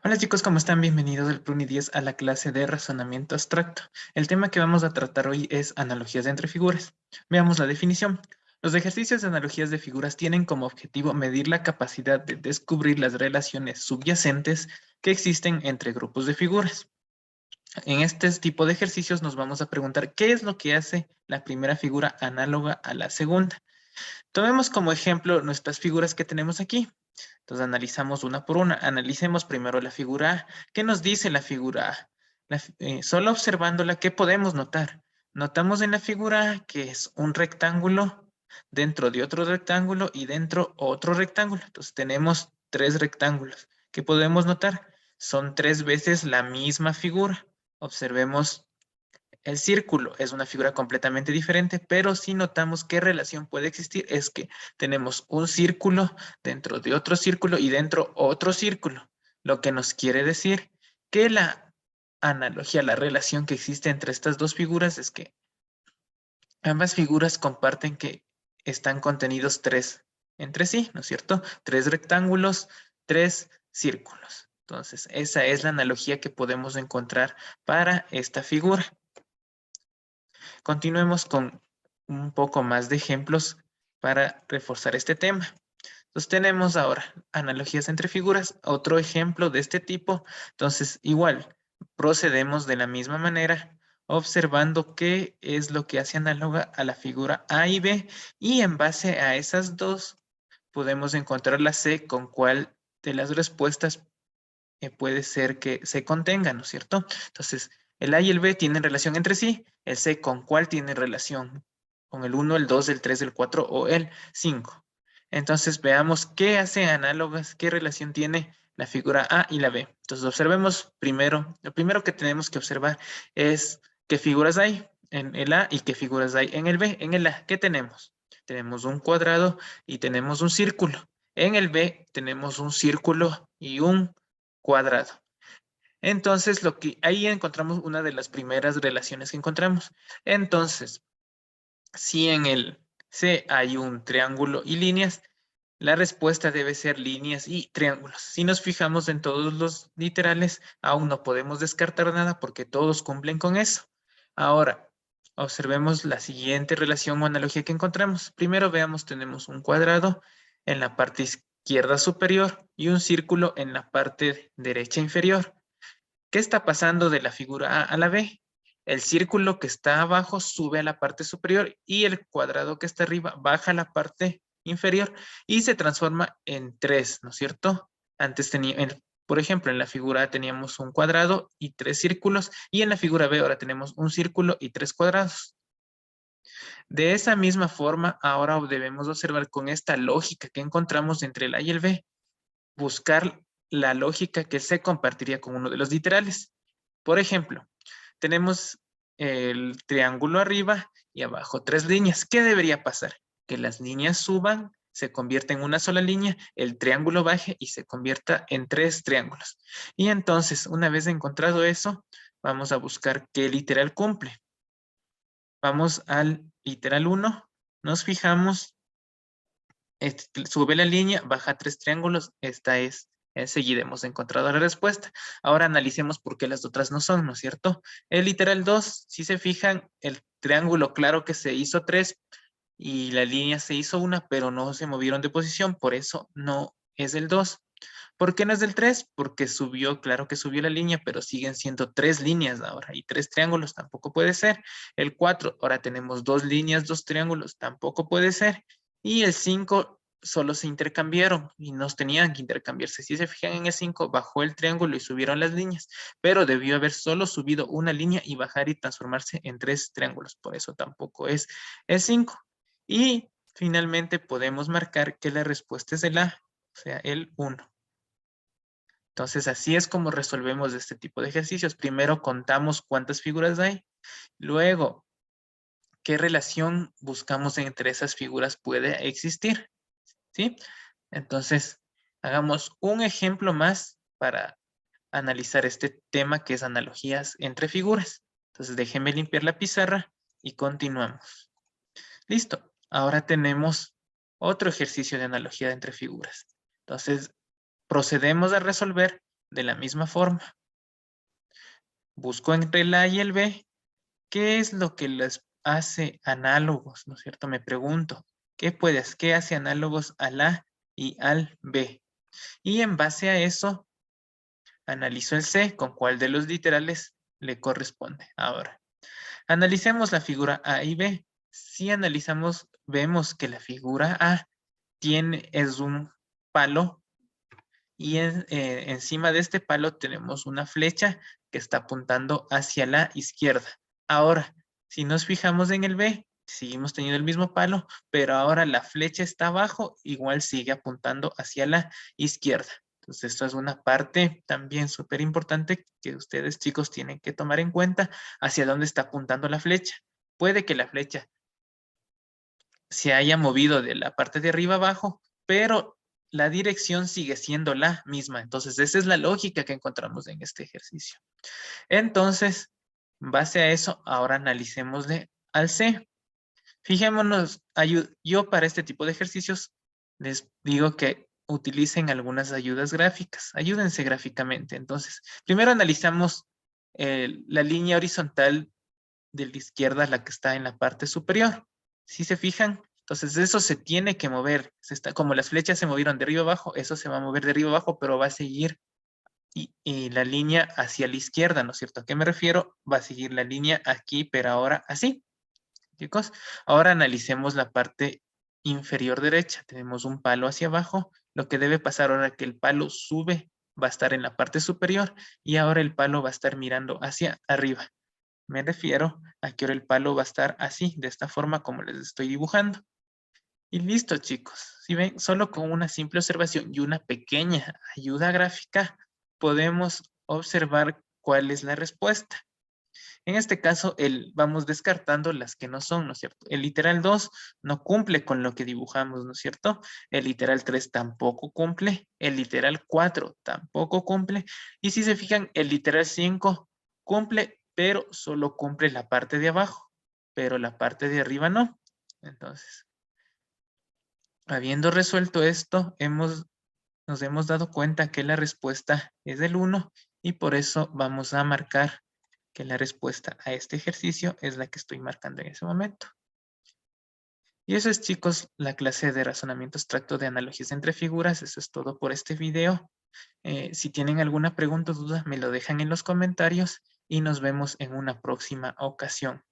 Hola chicos, ¿cómo están? Bienvenidos del Pruni 10 a la clase de razonamiento abstracto. El tema que vamos a tratar hoy es analogías entre figuras. Veamos la definición. Los ejercicios de analogías de figuras tienen como objetivo medir la capacidad de descubrir las relaciones subyacentes que existen entre grupos de figuras. En este tipo de ejercicios nos vamos a preguntar qué es lo que hace la primera figura análoga a la segunda. Tomemos como ejemplo nuestras figuras que tenemos aquí. Entonces analizamos una por una. Analicemos primero la figura A. ¿Qué nos dice la figura A? Solo observándola, ¿qué podemos notar? Notamos en la figura A que es un rectángulo dentro de otro rectángulo y dentro otro rectángulo. Entonces tenemos tres rectángulos. ¿Qué podemos notar? Son tres veces la misma figura. Observemos el círculo, es una figura completamente diferente, pero si notamos qué relación puede existir, es que tenemos un círculo dentro de otro círculo y dentro otro círculo, lo que nos quiere decir que la analogía, la relación que existe entre estas dos figuras es que ambas figuras comparten que están contenidos tres entre sí, ¿no es cierto? Tres rectángulos, tres círculos. Entonces, esa es la analogía que podemos encontrar para esta figura. Continuemos con un poco más de ejemplos para reforzar este tema. Entonces tenemos ahora analogías entre figuras, otro ejemplo de este tipo. Entonces igual, procedemos de la misma manera, observando qué es lo que hace análoga a la figura A y B, y en base a esas dos podemos encontrar la C con cuál de las respuestas puede ser que se contengan, ¿no es cierto? Entonces, el A y el B tienen relación entre sí, el C con cuál tiene relación, con el 1, el 2, el 3, el 4 o el 5. Entonces, veamos qué hace análogas, qué relación tiene la figura A y la B. Entonces, observemos primero, lo primero que tenemos que observar es qué figuras hay en el A y qué figuras hay en el B. En el A, ¿qué tenemos? Tenemos un cuadrado y tenemos un círculo. En el B tenemos un círculo y un cuadrado. Entonces, ahí encontramos una de las primeras relaciones que encontramos. Entonces, si en el C hay un triángulo y líneas, la respuesta debe ser líneas y triángulos. Si nos fijamos en todos los literales, aún no podemos descartar nada porque todos cumplen con eso. Ahora, observemos la siguiente relación o analogía que encontramos. Primero veamos, tenemos un cuadrado en la parte izquierda superior y un círculo en la parte derecha inferior. ¿Qué está pasando de la figura A a la B? El círculo que está abajo sube a la parte superior y el cuadrado que está arriba baja a la parte inferior y se transforma en tres, ¿no es cierto? Antes por ejemplo, en la figura A teníamos un cuadrado y tres círculos y en la figura B ahora tenemos un círculo y tres cuadrados. De esa misma forma, ahora debemos observar con esta lógica que encontramos entre el A y el B, buscar la lógica que se compartiría con uno de los literales. Por ejemplo, tenemos el triángulo arriba y abajo tres líneas. ¿Qué debería pasar? Que las líneas suban, se convierta en una sola línea, el triángulo baje y se convierta en tres triángulos. Y entonces, una vez encontrado eso, vamos a buscar qué literal cumple. Vamos al literal 1, nos fijamos, sube la línea, baja tres triángulos, esta es. Enseguida hemos encontrado la respuesta. Ahora analicemos por qué las otras no son, ¿no es cierto? El literal 2, si se fijan, el triángulo claro que se hizo 3 y la línea se hizo 1, pero no se movieron de posición, por eso no es el 2. ¿Por qué no es del 3? Porque subió, claro que subió la línea, pero siguen siendo tres líneas ahora y tres triángulos, tampoco puede ser. El 4, ahora tenemos dos líneas, dos triángulos, tampoco puede ser. Y el 5 solo se intercambiaron y no tenían que intercambiarse. Si se fijan en el 5, bajó el triángulo y subieron las líneas, pero debió haber solo subido una línea y bajar y transformarse en tres triángulos. Por eso tampoco es el 5. Y finalmente podemos marcar que la respuesta es el A, o sea, el 1. Entonces, así es como resolvemos este tipo de ejercicios. Primero contamos cuántas figuras hay, luego qué relación buscamos entre esas figuras puede existir, ¿sí? Entonces, hagamos un ejemplo más para analizar este tema que es analogías entre figuras. Entonces, déjenme limpiar la pizarra y continuamos. Listo. Ahora tenemos otro ejercicio de analogía entre figuras. Entonces, procedemos a resolver de la misma forma. Busco entre el A y el B, ¿qué es lo que les hace análogos? ¿No es cierto? Me pregunto, ¿qué hace análogos al A y al B? Y en base a eso, analizo el C, con cuál de los literales le corresponde. Ahora, analicemos la figura A y B. Si analizamos, vemos que la figura A es un palo y encima de este palo tenemos una flecha que está apuntando hacia la izquierda. Ahora, si nos fijamos en el B, seguimos teniendo el mismo palo, pero ahora la flecha está abajo, igual sigue apuntando hacia la izquierda. Entonces, esto es una parte también súper importante que ustedes, chicos, tienen que tomar en cuenta hacia dónde está apuntando la flecha. Puede que la flecha se haya movido de la parte de arriba abajo, pero la dirección sigue siendo la misma. Entonces, esa es la lógica que encontramos en este ejercicio. Entonces, en base a eso, ahora analicémosle al C. Fijémonos, yo para este tipo de ejercicios les digo que utilicen algunas ayudas gráficas. Ayúdense gráficamente. Entonces, primero analizamos la línea horizontal de la izquierda, la que está en la parte superior. Si se fijan, entonces eso se tiene que mover. Como las flechas se movieron de arriba abajo, eso se va a mover de arriba abajo, pero va a seguir y la línea hacia la izquierda, ¿no es cierto? ¿A qué me refiero? Va a seguir la línea aquí, pero ahora así, chicos. Ahora analicemos la parte inferior derecha. Tenemos un palo hacia abajo. Lo que debe pasar ahora que el palo sube va a estar en la parte superior y ahora el palo va a estar mirando hacia arriba. Me refiero a que ahora el palo va a estar así, de esta forma como les estoy dibujando. Y listo, chicos. Si ven, solo con una simple observación y una pequeña ayuda gráfica, podemos observar cuál es la respuesta. En este caso, vamos descartando las que no son, ¿no es cierto? El literal 2 no cumple con lo que dibujamos, ¿no es cierto? El literal 3 tampoco cumple. El literal 4 tampoco cumple. Y si se fijan, el literal 5 cumple, pero solo cumple la parte de abajo, pero la parte de arriba no. Entonces, habiendo resuelto esto, nos hemos dado cuenta que la respuesta es del 1 y por eso vamos a marcar que la respuesta a este ejercicio es la que estoy marcando en ese momento. Y eso es, chicos, la clase de razonamiento abstracto de analogías entre figuras. Eso es todo por este video. Si tienen alguna pregunta o duda, me lo dejan en los comentarios y nos vemos en una próxima ocasión.